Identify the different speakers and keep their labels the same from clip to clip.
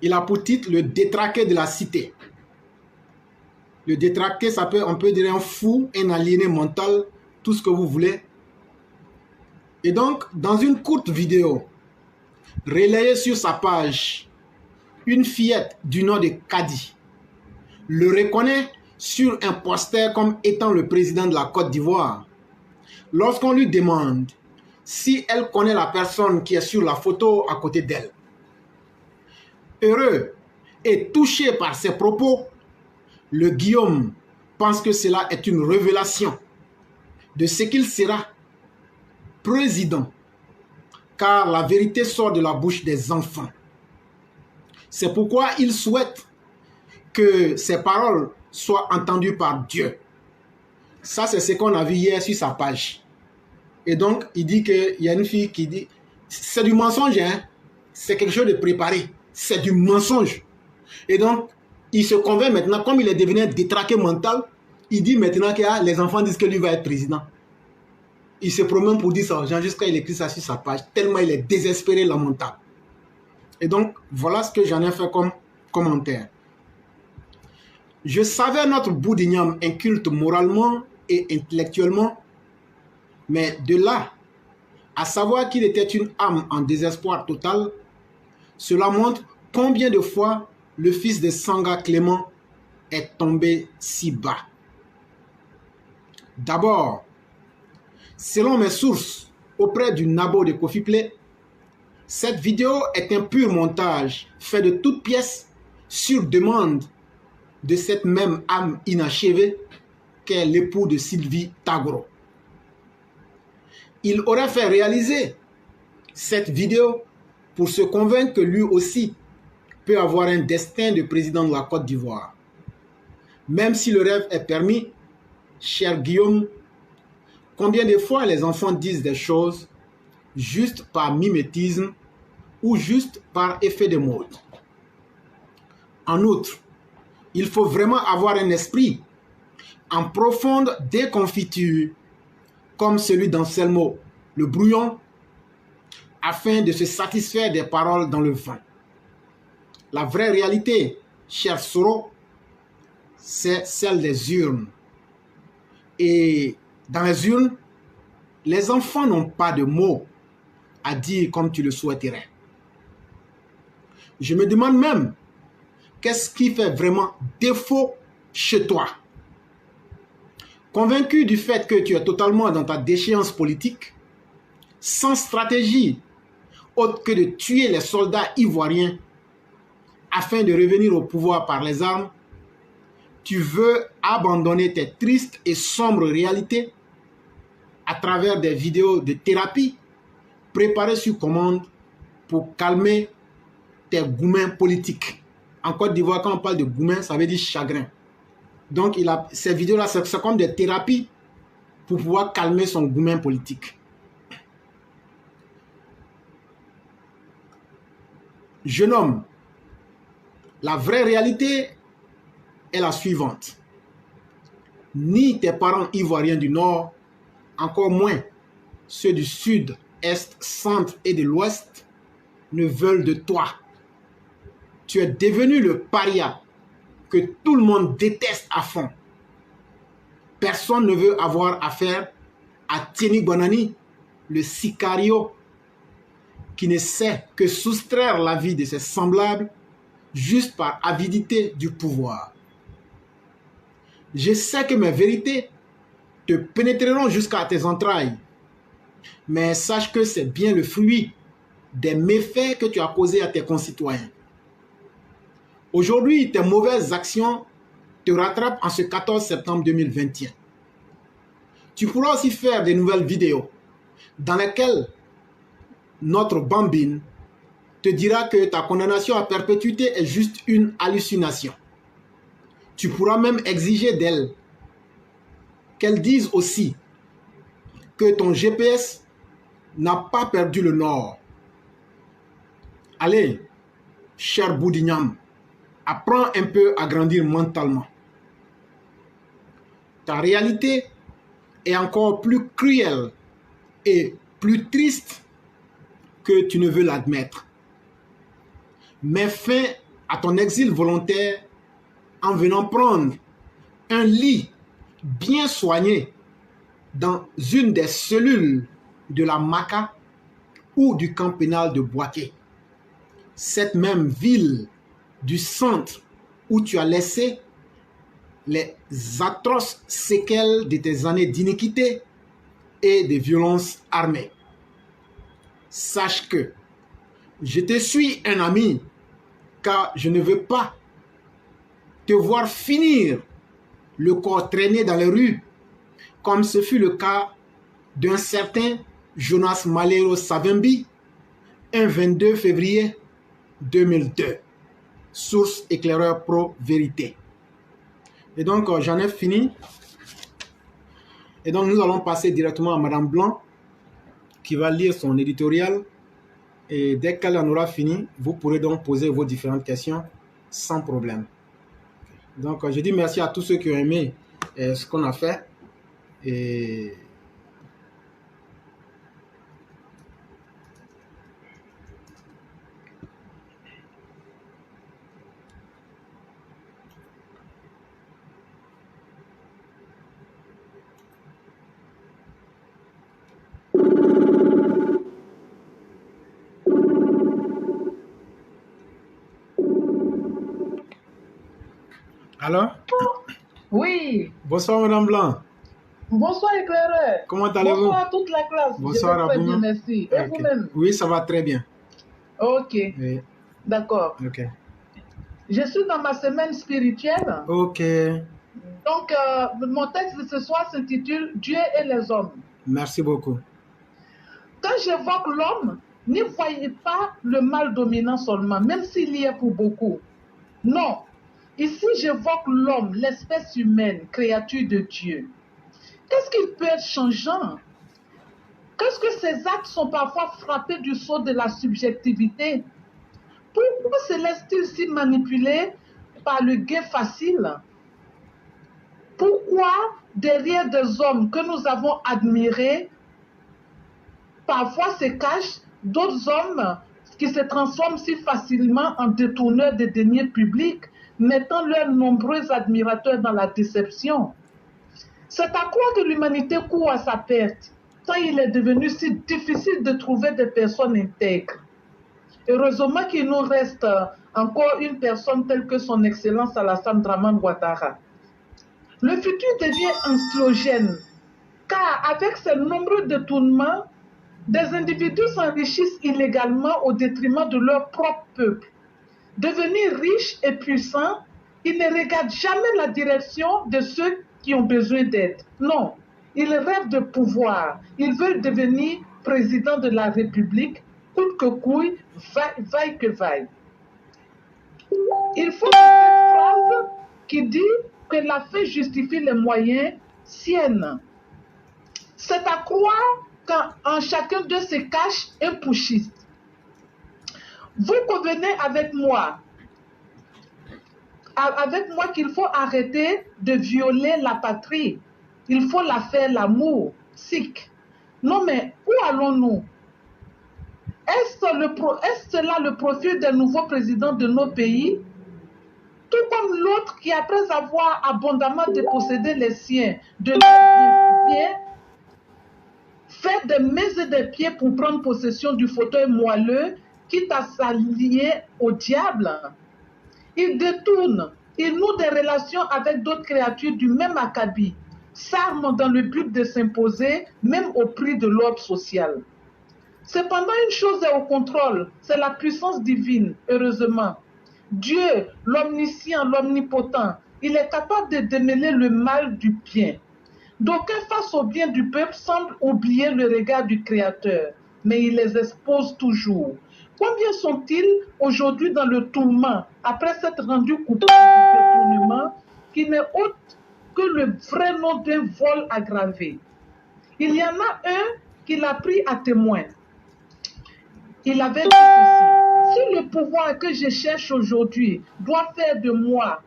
Speaker 1: Il a pour titre le détraqué de la cité. Le détraqué, on peut dire un fou, un aliéné mental, tout ce que vous voulez. Et donc, dans une courte vidéo, relayée sur sa page, une fillette du nom de Kadi le reconnaît sur un poster comme étant le président de la Côte d'Ivoire. Lorsqu'on lui demande si elle connaît la personne qui est sur la photo à côté d'elle. Heureux et touché par ses propos, le Guillaume pense que cela est une révélation de ce qu'il sera président, car la vérité sort de la bouche des enfants. C'est pourquoi il souhaite que ses paroles soient entendues par Dieu. Ça, c'est ce qu'on a vu hier sur sa page. Et donc, il dit qu'il y a une fille qui dit, c'est du mensonge, hein? C'est quelque chose de préparé. C'est du mensonge. Et donc, il se convainc maintenant, comme il est devenu un détraqué mental, il dit maintenant que les enfants disent que lui va être président. Il se promène pour dire ça aux gens jusqu'à il écrit ça sur sa page, tellement il est désespéré, lamentable. Et donc, voilà ce que j'en ai fait comme commentaire. Je savais notre Boudignam inculte moralement et intellectuellement, mais de là à savoir qu'il était une âme en désespoir total, cela montre combien de fois le fils de Sanga Clément est tombé si bas. D'abord, selon mes sources auprès du Nabo de Kofi Play, cette vidéo est un pur montage fait de toutes pièces sur demande de cette même âme inachevée qu'est l'époux de Sylvie Tagro. Il aurait fait réaliser cette vidéo pour se convaincre que lui aussi peut avoir un destin de président de la Côte d'Ivoire. Même si le rêve est permis, cher Guillaume, combien de fois les enfants disent des choses juste par mimétisme ou juste par effet de mode. En outre, il faut vraiment avoir un esprit en profonde déconfiture comme celui d'Anselmo le Brouillon afin de se satisfaire des paroles dans le vent. La vraie réalité, cher Soro, c'est celle des urnes. Et dans les urnes, les enfants n'ont pas de mots à dire comme tu le souhaiterais. Je me demande même, qu'est-ce qui fait vraiment défaut chez toi? Convaincu du fait que tu es totalement dans ta déchéance politique, sans stratégie autre que de tuer les soldats ivoiriens afin de revenir au pouvoir par les armes, tu veux abandonner tes tristes et sombres réalités à travers des vidéos de thérapie préparées sur commande pour calmer tes goumins politiques. En Côte d'Ivoire, quand on parle de goumins, ça veut dire chagrin. Donc, ces vidéos-là, c'est comme des thérapies pour pouvoir calmer son goumen politique. Jeune homme, la vraie réalité est la suivante. Ni tes parents ivoiriens du Nord, encore moins ceux du Sud, Est, Centre et de l'Ouest, ne veulent de toi. Tu es devenu le paria que tout le monde déteste à fond. Personne ne veut avoir affaire à Tieni Bonani, le sicario, qui ne sait que soustraire la vie de ses semblables juste par avidité du pouvoir. Je sais que mes vérités te pénétreront jusqu'à tes entrailles, mais sache que c'est bien le fruit des méfaits que tu as causés à tes concitoyens. Aujourd'hui, tes mauvaises actions te rattrapent en ce 14 septembre 2021. Tu pourras aussi faire des nouvelles vidéos dans lesquelles notre bambine te dira que ta condamnation à perpétuité est juste une hallucination. Tu pourras même exiger d'elle qu'elle dise aussi que ton GPS n'a pas perdu le nord. Allez, cher Boudignam, apprends un peu à grandir mentalement. Ta réalité est encore plus cruelle et plus triste que tu ne veux l'admettre. mets fin à ton exil volontaire en venant prendre un lit bien soigné dans une des cellules de la Maca ou du camp pénal de Boaké. Cette même ville du centre où tu as laissé les atroces séquelles de tes années d'iniquité et de violences armées. Sache que je te suis un ami, car je ne veux pas te voir finir le corps traîné dans les rues, comme ce fut le cas d'un certain Jonas Malero Savimbi, un 22 février 2002. Source éclaireur pro vérité. Et donc, j'en ai fini. Et donc, nous allons passer directement à Madame Blanc, qui va lire son éditorial. Et dès qu'elle en aura fini, vous pourrez donc poser vos différentes questions sans problème. Donc, je dis merci à tous ceux qui ont aimé ce qu'on a fait. Et alors?
Speaker 2: Oui.
Speaker 1: Bonsoir, Madame Blanc.
Speaker 2: Bonsoir, éclaireur.
Speaker 1: Comment allez-vous?
Speaker 2: Bonsoir à toute la classe.
Speaker 1: Bonsoir à vous.
Speaker 2: Bien, merci. Et vous-même?
Speaker 1: Oui, ça va très bien.
Speaker 2: Ok.
Speaker 1: Oui.
Speaker 2: D'accord.
Speaker 1: Ok.
Speaker 2: Je suis dans ma semaine spirituelle.
Speaker 1: Ok.
Speaker 2: Donc, mon texte de ce soir s'intitule Dieu et les hommes.
Speaker 1: Merci beaucoup.
Speaker 2: Quand j'évoque l'homme, ne voyez pas le mal dominant seulement, même s'il y est pour beaucoup. Non. Ici, j'évoque l'homme, l'espèce humaine, créature de Dieu. Qu'est-ce qu'il peut être changeant? Qu'est-ce que ces actes sont parfois frappés du sceau de la subjectivité? Pourquoi se laisse-t-il si manipuler par le gain facile? Pourquoi derrière des hommes que nous avons admirés, parfois se cachent d'autres hommes qui se transforment si facilement en détourneurs de deniers publics, mettant leurs nombreux admirateurs dans la déception? C'est à quoi que l'humanité court à sa perte, tant il est devenu si difficile de trouver des personnes intègres. Heureusement qu'il nous reste encore une personne telle que son Excellence Alassane Dramane Ouattara. Le futur devient anxiogène, car avec ces nombreux détournements, des individus s'enrichissent illégalement au détriment de leur propre peuple. Devenir riches et puissants, ils ne regardent jamais la direction de ceux qui ont besoin d'aide. Non, ils rêvent de pouvoir. Ils veulent devenir président de la République, coûte que coûte, vaille que vaille. Il faut que cette phrase qui dit que la fin justifie les moyens sienne. C'est à croire qu'en chacun d'eux se cache un putschiste. Vous convenez avec moi qu'il faut arrêter de violer la patrie. Il faut la faire l'amour. Sikh. Non mais où allons-nous? Est-ce là le profil des nouveaux présidents de nos pays? Tout comme l'autre qui, après avoir abondamment dépossédé les siens de leurs biens, fait des mains et des pieds pour prendre possession du fauteuil moelleux, quitte à s'allier au diable. Il détourne, il noue des relations avec d'autres créatures du même acabit, s'arme dans le but de s'imposer, même au prix de l'ordre social. Cependant, une chose est au contrôle, c'est la puissance divine, heureusement. Dieu, l'omniscient, l'omnipotent, il est capable de démêler le mal du bien. D'aucuns face au bien du peuple semblent oublier le regard du Créateur, mais il les expose toujours. Combien sont-ils aujourd'hui dans le tourment après s'être rendus coupables du détournement qui n'est autre que le vrai nom d'un vol aggravé? Il y en a un qui l'a pris à témoin. Il avait dit ceci: si le pouvoir que je cherche aujourd'hui doit faire de moi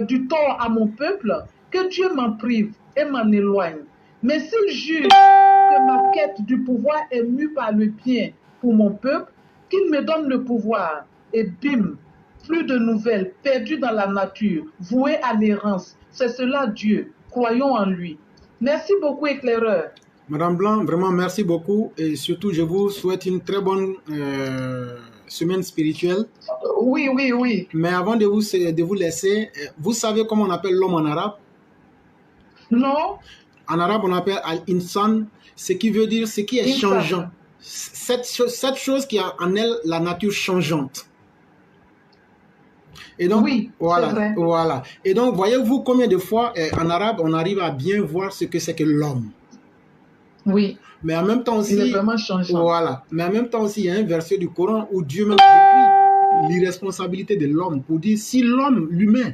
Speaker 2: du tort à mon peuple, que Dieu m'en prive et m'en éloigne. Mais s'il juge que ma quête du pouvoir est mue par le bien pour mon peuple, qu'il me donne le pouvoir, et bim, plus de nouvelles, perdu dans la nature, voué à l'errance. C'est cela Dieu. Croyons en lui. Merci beaucoup, éclaireur.
Speaker 1: Madame Blanc, vraiment merci beaucoup et surtout je vous souhaite une très bonne semaine spirituelle.
Speaker 2: Oui, oui, oui.
Speaker 1: Mais avant de vous laisser, vous savez comment on appelle l'homme en arabe?
Speaker 2: Non.
Speaker 1: En arabe, on appelle al-insan, ce qui veut dire ce qui est changeant. Cette chose qui a en elle la nature changeante. Et donc,
Speaker 2: oui,
Speaker 1: voilà, voilà. Et donc, voyez-vous combien de fois en arabe, on arrive à bien voir ce que c'est que l'homme.
Speaker 2: Oui.
Speaker 1: Mais en même temps aussi,
Speaker 2: il est vraiment changeant.
Speaker 1: Voilà. Mais en même temps aussi, il y a un verset du Coran où Dieu même décrit l'irresponsabilité de l'homme pour dire si l'homme, l'humain,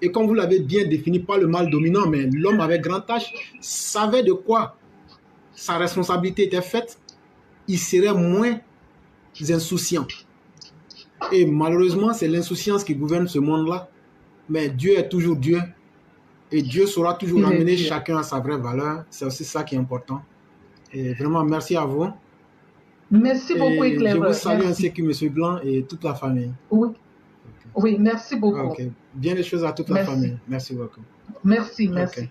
Speaker 1: et comme vous l'avez bien défini, pas le mal dominant, mais l'homme avec grand H, savait de quoi sa responsabilité était faite, il serait moins insouciant. Et malheureusement, c'est l'insouciance qui gouverne ce monde-là. Mais Dieu est toujours Dieu. Et Dieu saura toujours amener chacun à sa vraie valeur. C'est aussi ça qui est important. Et vraiment, merci à vous.
Speaker 2: Merci beaucoup, éclaireur.
Speaker 1: Je vous salue ainsi que M. Blanc et toute la famille.
Speaker 2: Oui, okay. Oui, merci beaucoup.
Speaker 1: Okay. Bien les choses à toute la famille. Merci beaucoup.
Speaker 2: Merci, merci.
Speaker 1: Okay.